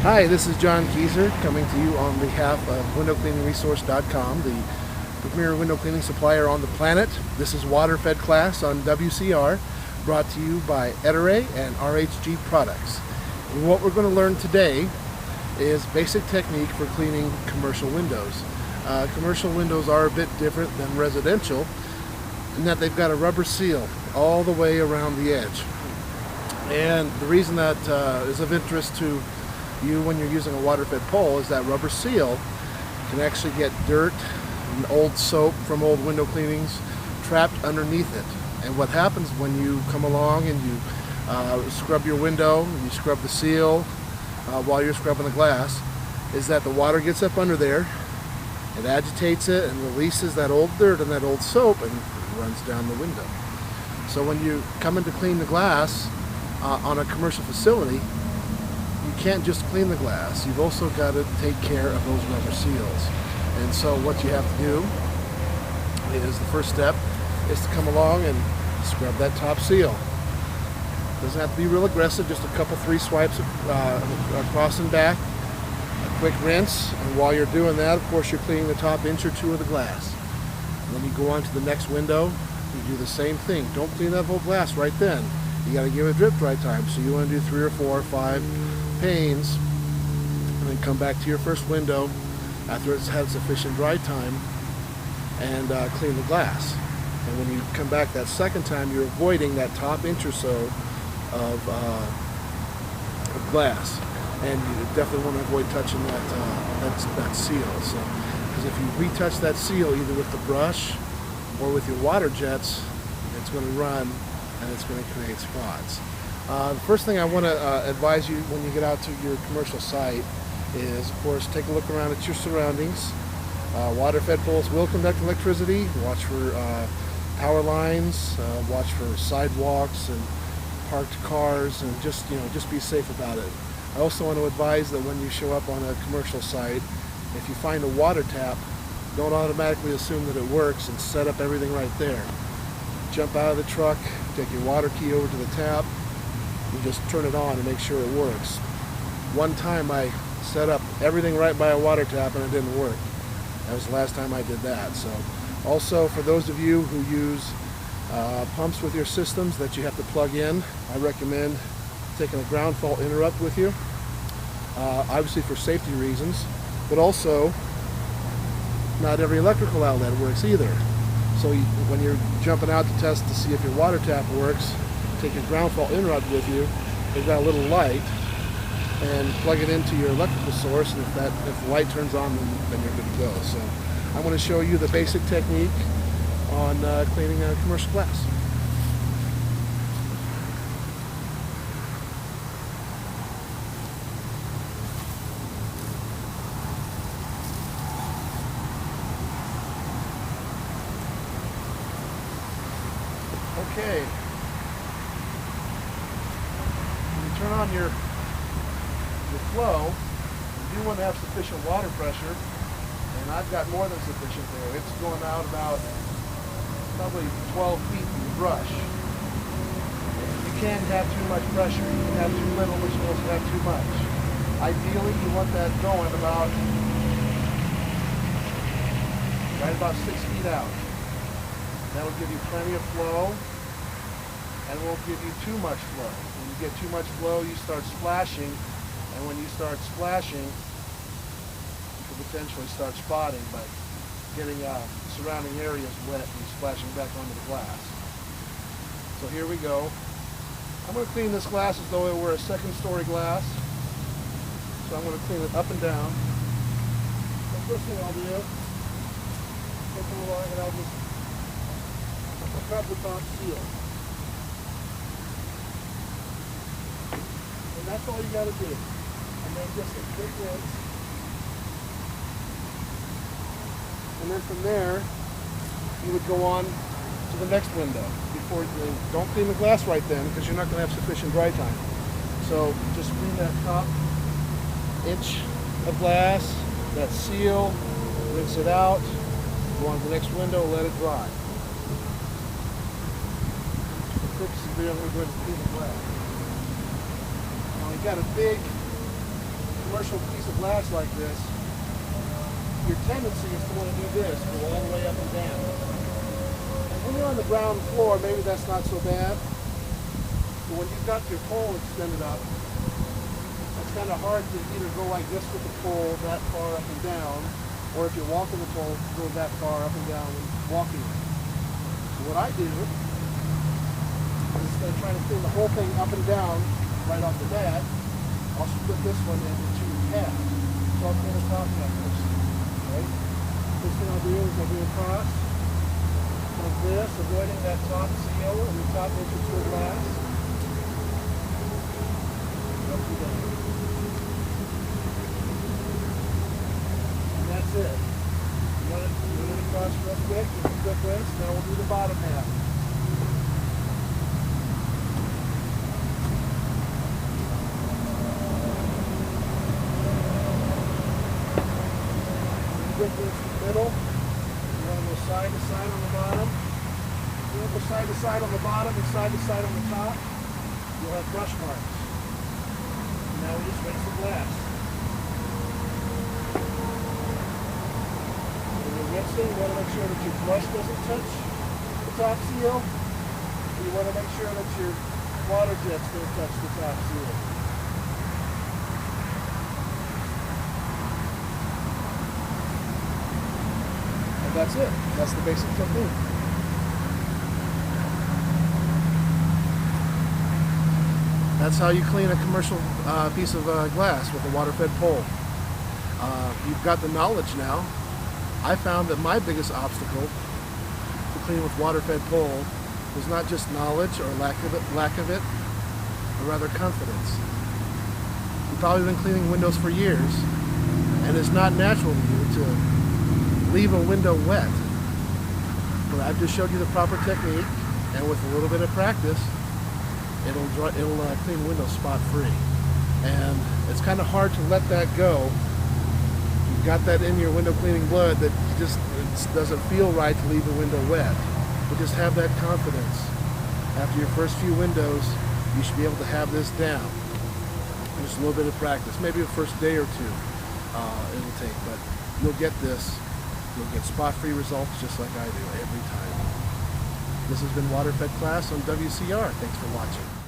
Hi, this is John Kieser coming to you on behalf of WindowCleaningResource.com, the premier window cleaning supplier on the planet. This is Waterfed class on WCR, brought to you by Ettore and RHG Products. And what we're going to learn today is basic technique for cleaning commercial windows. Commercial windows are a bit different than residential in that they've got a rubber seal all the way around the edge. And the reason that is of interest to you when you're using a Waterfed pole is that rubber seal can actually get dirt and old soap from old window cleanings trapped underneath it. And what happens when you come along and you scrub your window and you scrub the seal while you're scrubbing the glass is that the water gets up under there, it agitates it and releases that old dirt and that old soap and runs down the window. So when you come in to clean the glass on a commercial facility, you can't just clean the glass. You've also got to take care of those rubber seals. And so what you have to do is the first step is to come along and scrub that top seal. Doesn't have to be real aggressive, just a couple, 3 swipes across and back, a quick rinse, and while you're doing that, of course, you're cleaning the top inch or 2 of the glass. And then you go on to the next window, you do the same thing. Don't clean that whole glass right then. You got to give it drip dry time, so you want to do 3 or 4 or 5 panes, and then come back to your first window after it's had sufficient dry time and clean the glass. And when you come back that second time, you're avoiding that top inch or so of glass, and you definitely want to avoid touching that seal. So, because if you retouch that seal either with the brush or with your water jets, it's going to run and it's going to create spots. The first thing I want to advise you when you get out to your commercial site is, of course, take a look around at your surroundings. Waterfed poles will conduct electricity. Watch for power lines. Watch for sidewalks and parked cars, and just be safe about it. I also want to advise that when you show up on a commercial site, if you find a water tap, don't automatically assume that it works and set up everything right there. Jump out of the truck, take your water key over to the tap, and just turn it on and make sure it works. One time I set up everything right by a water tap and it didn't work. That was the last time I did that. So also, for those of you who use pumps with your systems that you have to plug in, I recommend taking a ground fault interrupt with you, obviously for safety reasons, but also not every electrical outlet works either. So when you're jumping out to test to see if your water tap works, take your ground fault interrupt with you. They've got a little light, and plug it into your electrical source, and if the light turns on, then you're good to go. So I'm going to show you the basic technique on cleaning a commercial glass. Okay. When you turn on your flow, you do want to have sufficient water pressure, and I've got more than sufficient there. It's going out about probably 12 feet from the brush. You can't have too much pressure. You can have too little, but you can also have too much. Ideally, you want that going about right about 6 feet out. That'll give you plenty of flow, and it won't give you too much flow. When you get too much flow, you start splashing, and when you start splashing, you can potentially start spotting by getting surrounding areas wet and splashing back onto the glass. So here we go. I'm going to clean this glass as though it were a second-story glass. So I'm going to clean it up and down. The first thing I'll do, take a little and I'll just scrub the top seal. And that's all you got to do. And then just a quick rinse. And then from there, you would go on to the next window. Don't clean the glass right then, because you're not going to have sufficient dry time. So just clean that top inch of glass, that seal, rinse it out, go on to the next window, let it dry. The purpose is really going to clean the glass. Now we've got a big commercial piece of glass like this, your tendency is to want to do this, go all the way up and down. And when you're on the ground floor, maybe that's not so bad. But when you've got your pole extended up, it's kind of hard to either go like this with the pole that far up and down, or if you're walking the pole, go that far up and down when walking it. So what I do is, instead of trying to clean the whole thing up and down right off the bat, I'll split this one into two halves. So I'll clean the top half first. Right? First thing I'll do is I'll do a cross like this, avoiding that top seal and the top entrance to the glass. Up and down. And that's it. Run it across real quick, just a quick rinse. Now we'll do the bottom half. Quick rinse in the middle. You want to go side to side on the bottom. You want to go side to side on the bottom and side to side on the top. You'll have brush marks. And now we just rinse the glass. When you're rinsing, you want to make sure that your brush doesn't touch the top seal. You want to make sure that your water jets don't touch the top seal. And that's it. That's the basic technique. That's how you clean a commercial piece of glass with a water-fed pole. You've got the knowledge now. I found that my biggest obstacle to clean with water-fed pole was not just knowledge or lack of it, but rather confidence. You've probably been cleaning windows for years, and it's not natural to you to leave a window wet. But I've just showed you the proper technique, and with a little bit of practice, it'll clean windows spot free. And it's kind of hard to let that go. You've got that in your window cleaning blood that it doesn't feel right to leave the window wet. But just have that confidence. After your first few windows, you should be able to have this down. Just a little bit of practice, maybe the first day or two it'll take, but you'll get this. You'll get spot-free results just like I do every time. This has been Waterfed Class on WCR. Thanks for watching.